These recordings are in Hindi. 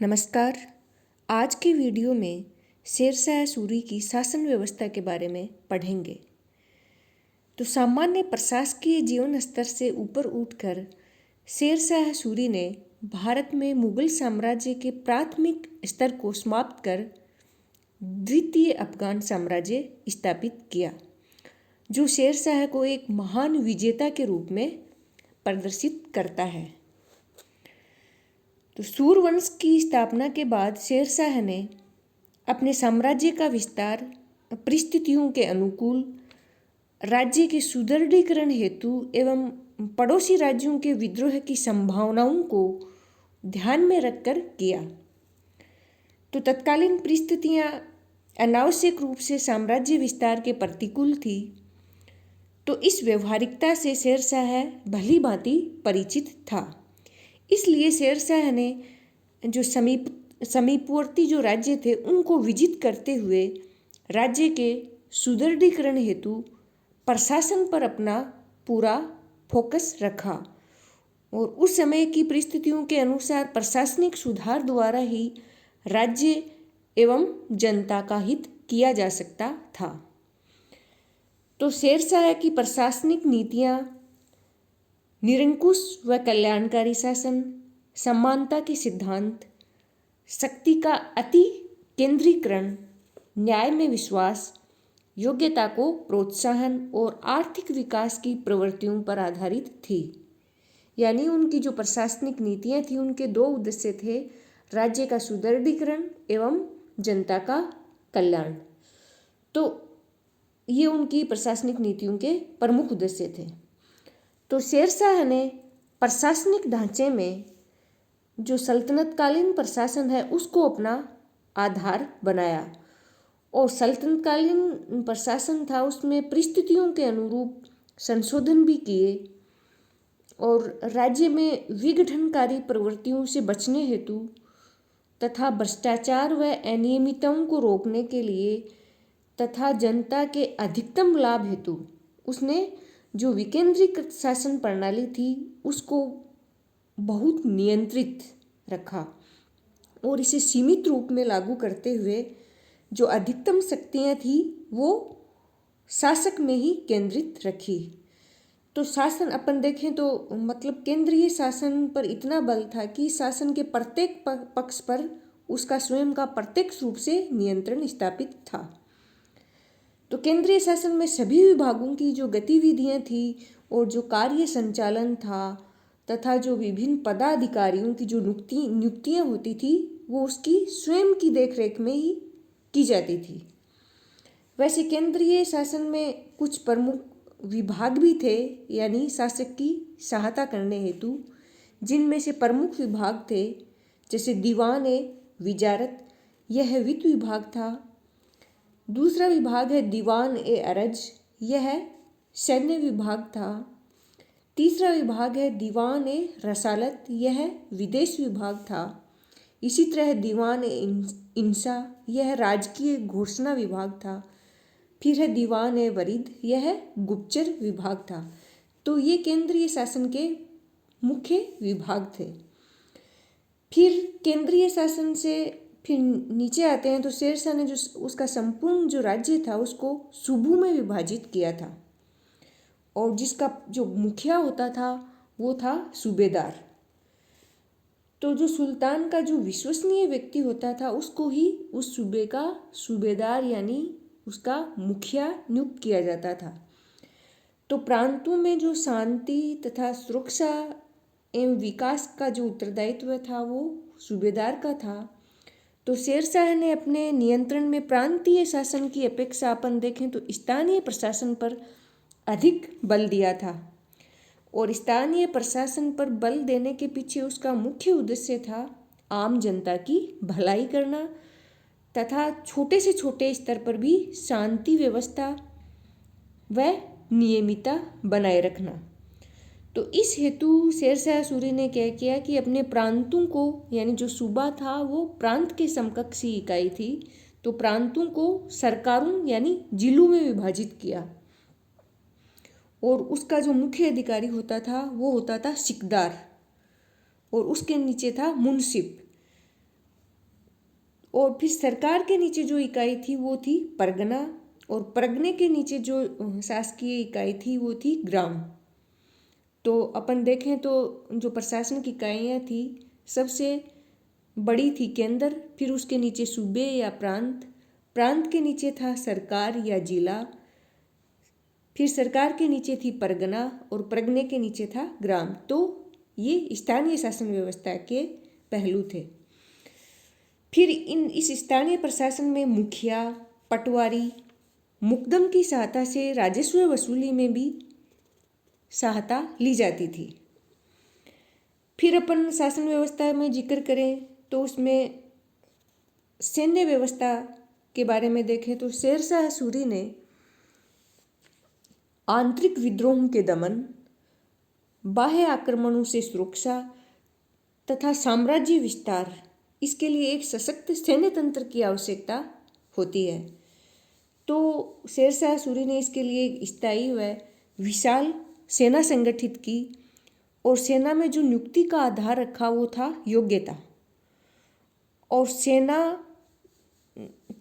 नमस्कार। आज की वीडियो में शेरशाह सूरी की शासन व्यवस्था के बारे में पढ़ेंगे। तो सामान्य प्रशासकीय जीवन स्तर से ऊपर उठकर शेरशाह सूरी ने भारत में मुगल साम्राज्य के प्राथमिक स्तर को समाप्त कर द्वितीय अफगान साम्राज्य स्थापित किया, जो शेरशाह को एक महान विजेता के रूप में प्रदर्शित करता है। तो सूरवंश की स्थापना के बाद शेरशाह ने अपने साम्राज्य का विस्तार परिस्थितियों के अनुकूल, राज्य के सुदृढ़ीकरण हेतु एवं पड़ोसी राज्यों के विद्रोह की संभावनाओं को ध्यान में रखकर किया। तो तत्कालीन परिस्थितियां अनावश्यक रूप से साम्राज्य विस्तार के प्रतिकूल थी, तो इस व्यवहारिकता से शेरशाह भली भांति परिचित था। इसलिए शेरशाह ने जो समीपवर्ती जो राज्य थे उनको विजित करते हुए राज्य के सुदृढ़ीकरण हेतु प्रशासन पर अपना पूरा फोकस रखा और उस समय की परिस्थितियों के अनुसार प्रशासनिक सुधार द्वारा ही राज्य एवं जनता का हित किया जा सकता था। तो शेरशाह की प्रशासनिक नीतियाँ निरंकुश व कल्याणकारी शासन, समानता के सिद्धांत, शक्ति का अति केंद्रीकरण, न्याय में विश्वास, योग्यता को प्रोत्साहन और आर्थिक विकास की प्रवृत्तियों पर आधारित थी। यानी उनकी जो प्रशासनिक नीतियाँ थी उनके दो उद्देश्य थे, राज्य का सुदृढ़ीकरण एवं जनता का कल्याण। तो ये उनकी प्रशासनिक नीतियों के प्रमुख उद्देश्य थे। तो शेरशाह ने प्रशासनिक ढांचे में जो सल्तनतकालीन प्रशासन है उसको अपना आधार बनाया और सल्तनतकालीन प्रशासन था उसमें परिस्थितियों के अनुरूप संशोधन भी किए और राज्य में विघटनकारी प्रवृत्तियों से बचने हेतु तथा भ्रष्टाचार व अनियमितताओं को रोकने के लिए तथा जनता के अधिकतम लाभ हेतु उसने जो विकेंद्रीकृत शासन प्रणाली थी उसको बहुत नियंत्रित रखा और इसे सीमित रूप में लागू करते हुए जो अधिकतम शक्तियाँ थी वो शासक में ही केंद्रित रखी। तो शासन अपन देखें तो मतलब केंद्रीय शासन पर इतना बल था कि शासन के प्रत्येक पक्ष पर उसका स्वयं का प्रत्यक्ष रूप से नियंत्रण स्थापित था। तो केंद्रीय शासन में सभी विभागों की जो गतिविधियां थी और जो कार्य संचालन था तथा जो विभिन्न पदाधिकारियों की जो नियुक्तियां होती थी वो उसकी स्वयं की देखरेख में ही की जाती थी। वैसे केंद्रीय शासन में कुछ प्रमुख विभाग भी थे, यानी शासक की सहायता करने हेतु, जिनमें से प्रमुख विभाग थे जैसे दीवान ए विजारत, यह वित्त विभाग था। दूसरा विभाग है दीवान ए अरज, यह सैन्य विभाग था। तीसरा विभाग है दीवान ए रसालत, यह विदेश विभाग था। इसी तरह दीवान ए इंसा, यह राजकीय घोषणा विभाग था। फिर है दीवान ए वरीद, यह गुप्तचर विभाग था। तो ये केंद्रीय शासन के मुख्य विभाग थे। फिर केंद्रीय शासन से फिर नीचे आते हैं तो शेरशाह ने जो उसका संपूर्ण जो राज्य था उसको सूबों में विभाजित किया था और जिसका जो मुखिया होता था वो था सूबेदार। तो जो सुल्तान का जो विश्वसनीय व्यक्ति होता था उसको ही उस सूबे का सूबेदार यानी उसका मुखिया नियुक्त किया जाता था। तो प्रांतों में जो शांति तथा सुरक्षा एवं विकास का जो उत्तरदायित्व था वो सूबेदार का था। तो शेरशाह ने अपने नियंत्रण में प्रांतीय शासन की अपेक्षा अपन देखें तो स्थानीय प्रशासन पर अधिक बल दिया था और स्थानीय प्रशासन पर बल देने के पीछे उसका मुख्य उद्देश्य था आम जनता की भलाई करना तथा छोटे से छोटे स्तर पर भी शांति व्यवस्था व नियमितता बनाए रखना। तो इस हेतु शेरशाह सूरी ने क्या किया कि अपने प्रांतों को, यानी जो सूबा था वो प्रांत के समकक्ष ही इकाई थी, तो प्रांतों को सरकारों यानी जिलों में विभाजित किया और उसका जो मुख्य अधिकारी होता था वो होता था सिकदार और उसके नीचे था मुंसिफ। और फिर सरकार के नीचे जो इकाई थी वो थी परगना, और परगने के नीचे जो शासकीय इकाई थी वो थी ग्राम। तो अपन देखें तो जो प्रशासनिक इकाइयाँ थी, सबसे बड़ी थी केंद्र, फिर उसके नीचे सूबे या प्रांत, प्रांत के नीचे था सरकार या जिला, फिर सरकार के नीचे थी परगना, और परगने के नीचे था ग्राम। तो ये स्थानीय शासन व्यवस्था के पहलू थे। फिर इस स्थानीय प्रशासन में मुखिया, पटवारी, मुकदम की सहायता से राजस्व वसूली में भी सहायता ली जाती थी। फिर अपन शासन व्यवस्था में जिक्र करें तो उसमें सैन्य व्यवस्था के बारे में देखें तो शेरशाह सूरी ने आंतरिक विद्रोह के दमन, बाह्य आक्रमणों से सुरक्षा तथा साम्राज्य विस्तार, इसके लिए एक सशक्त सैन्य तंत्र की आवश्यकता होती है। तो शेरशाह सूरी ने इसके लिए एक स्थायी व विशाल सेना संगठित की, और सेना में जो नियुक्ति का आधार रखा वो था योग्यता। और सेना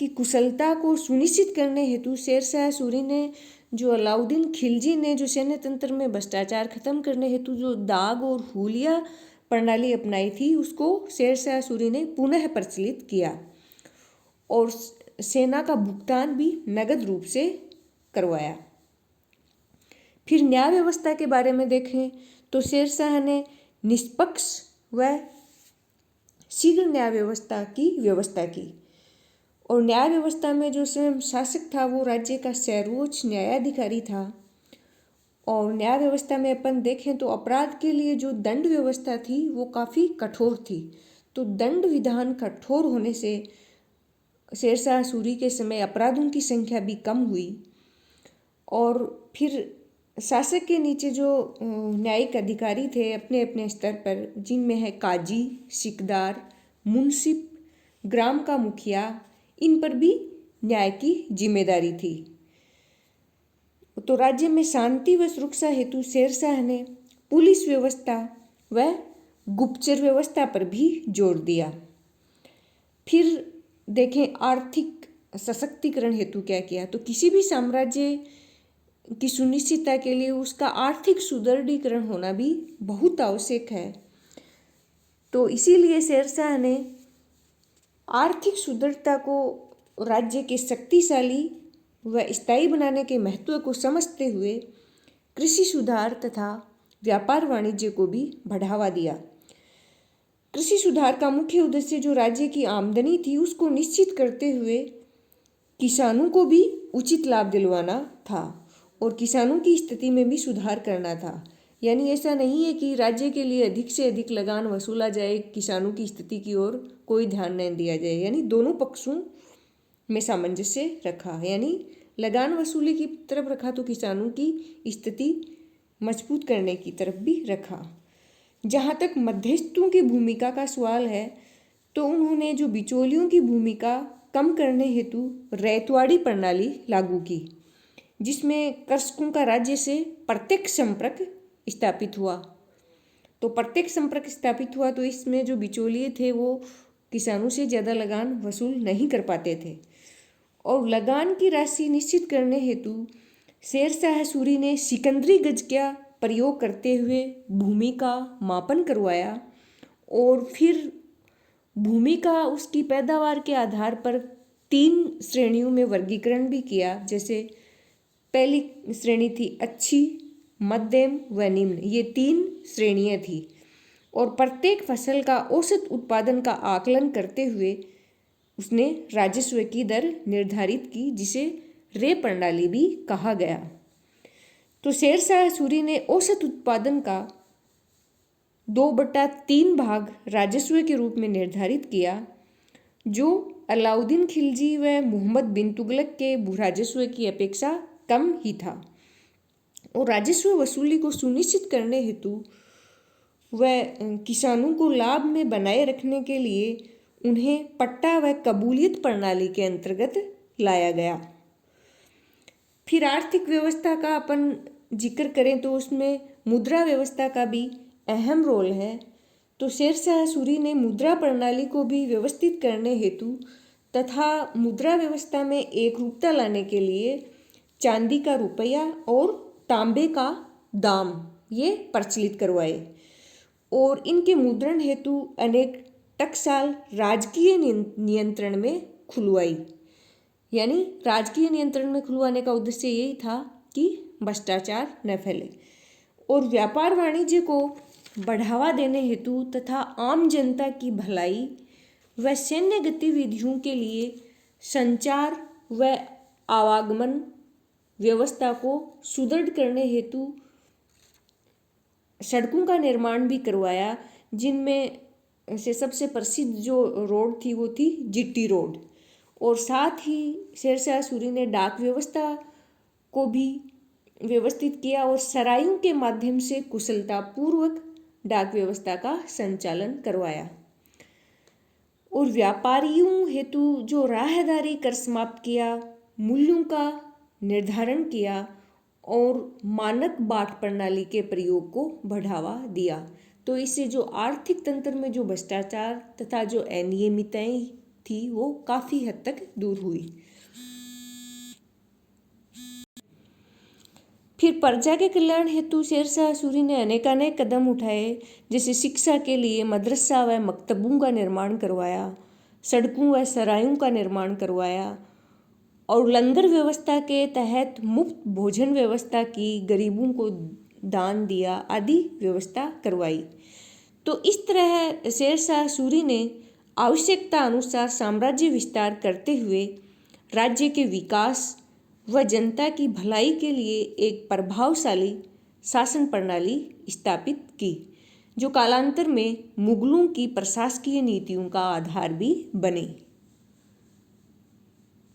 की कुशलता को सुनिश्चित करने हेतु शेरशाह सूरी ने जो अलाउद्दीन खिलजी ने जो सैन्य तंत्र में भ्रष्टाचार खत्म करने हेतु जो दाग और हुलिया प्रणाली अपनाई थी, उसको शेरशाह सूरी ने पुनः प्रचलित किया, और सेना का भुगतान भी नगद रूप से करवाया। फिर न्याय व्यवस्था के बारे में देखें तो शेरशाह ने निष्पक्ष व शीघ्र न्याय व्यवस्था की व्यवस्था की, और न्याय व्यवस्था में जो स्वयं शासक था वो राज्य का सर्वोच्च न्यायाधिकारी था। और न्याय व्यवस्था में अपन देखें तो अपराध के लिए जो दंड व्यवस्था थी वो काफ़ी कठोर थी। तो दंड विधान कठोर होने से शेरशाह सूरी के समय अपराधों की संख्या भी कम हुई। और फिर शासक के नीचे जो न्यायिक अधिकारी थे अपने अपने स्तर पर, जिनमें है काजी, सिकदार, मुंसिफ, ग्राम का मुखिया, इन पर भी न्याय की जिम्मेदारी थी। तो राज्य में शांति व सुरक्षा हेतु शेरशाह ने पुलिस व्यवस्था व गुप्तचर व्यवस्था पर भी जोर दिया। फिर देखें आर्थिक सशक्तिकरण हेतु क्या किया। तो किसी भी साम्राज्य की सुनिश्चितता के लिए उसका आर्थिक सुदृढ़ीकरण होना भी बहुत आवश्यक है। तो इसीलिए शेरशाह ने आर्थिक सुदृढ़ता को राज्य के शक्तिशाली व स्थायी बनाने के महत्व को समझते हुए कृषि सुधार तथा व्यापार वाणिज्य को भी बढ़ावा दिया। कृषि सुधार का मुख्य उद्देश्य जो राज्य की आमदनी थी उसको निश्चित करते हुए किसानों को भी उचित लाभ दिलवाना था, और किसानों की स्थिति में भी सुधार करना था। यानी ऐसा नहीं है कि राज्य के लिए अधिक से अधिक लगान वसूला जाए, किसानों की स्थिति की ओर कोई ध्यान नहीं दिया जाए। यानी दोनों पक्षों में सामंजस्य रखा, यानी लगान वसूली की तरफ रखा तो किसानों की स्थिति मजबूत करने की तरफ भी रखा। जहाँ तक मध्यस्थों की भूमिका का सवाल है तो उन्होंने जो बिचौलियों की भूमिका कम करने हेतु रैयतवाड़ी प्रणाली लागू की, जिसमें कृषकों का राज्य से प्रत्यक्ष संपर्क स्थापित हुआ। तो प्रत्यक्ष संपर्क स्थापित हुआ तो इसमें जो बिचौलिए थे वो किसानों से ज़्यादा लगान वसूल नहीं कर पाते थे। और लगान की राशि निश्चित करने हेतु शेरशाह सूरी ने सिकंदरी गज का प्रयोग करते हुए भूमि का मापन करवाया, और फिर भूमि का उसकी पैदावार के आधार पर 3 श्रेणियों में वर्गीकरण भी किया। जैसे पहली श्रेणी थी अच्छी, मध्यम व निम्न, ये 3 श्रेणियाँ थी। और प्रत्येक फसल का औसत उत्पादन का आकलन करते हुए उसने राजस्व की दर निर्धारित की, जिसे रे प्रणाली भी कहा गया। तो शेरशाह सूरी ने औसत उत्पादन का 2/3 भाग राजस्व के रूप में निर्धारित किया, जो अलाउद्दीन खिलजी व मोहम्मद बिन तुगलक के भूराजस्व की अपेक्षा कम ही था। और राजस्व वसूली को सुनिश्चित करने हेतु व किसानों को लाभ में बनाए रखने के लिए उन्हें पट्टा व कबूलियत प्रणाली के अंतर्गत लाया गया। फिर आर्थिक व्यवस्था का अपन जिक्र करें तो उसमें मुद्रा व्यवस्था का भी अहम रोल है। तो शेरशाह सूरी ने मुद्रा प्रणाली को भी व्यवस्थित करने हेतु तथा मुद्रा व्यवस्था में एक रूपता लाने के लिए चांदी का रुपया और तांबे का दाम ये प्रचलित करवाए और इनके मुद्रण हेतु अनेक टकसाल राजकीय नियंत्रण में खुलवाई। यानी राजकीय नियंत्रण में खुलवाने का उद्देश्य यही था कि भ्रष्टाचार न फैले और व्यापार वाणिज्य को बढ़ावा देने हेतु तथा आम जनता की भलाई व सैन्य गतिविधियों के लिए संचार व आवागमन व्यवस्था को सुदृढ़ करने हेतु सड़कों का निर्माण भी करवाया, जिनमें से सबसे प्रसिद्ध जो रोड थी वो थी जीटी रोड। और साथ ही शेरशाह सूरी ने डाक व्यवस्था को भी व्यवस्थित किया और सरायों के माध्यम से कुशलतापूर्वक डाक व्यवस्था का संचालन करवाया और व्यापारियों हेतु जो राहदारी कर समाप्त किया, मूल्यों का निर्धारण किया और मानक बाट प्रणाली के प्रयोग को बढ़ावा दिया। तो इससे जो आर्थिक तंत्र में जो भ्रष्टाचार तथा जो अनियमितताएं थी वो काफ़ी हद तक दूर हुई। फिर प्रजा के कल्याण हेतु शेरशाह सूरी ने अनेकानेक कदम उठाए, जैसे शिक्षा के लिए मदरसा व मकतबों का निर्माण करवाया, सड़कों व सरायों का निर्माण करवाया और लंगर व्यवस्था के तहत मुफ्त भोजन व्यवस्था की, गरीबों को दान दिया आदि व्यवस्था करवाई। तो इस तरह शेरशाह सूरी ने आवश्यकता अनुसार साम्राज्य विस्तार करते हुए राज्य के विकास व जनता की भलाई के लिए एक प्रभावशाली शासन प्रणाली स्थापित की, जो कालांतर में मुगलों की प्रशासकीय नीतियों का आधार भी बनी।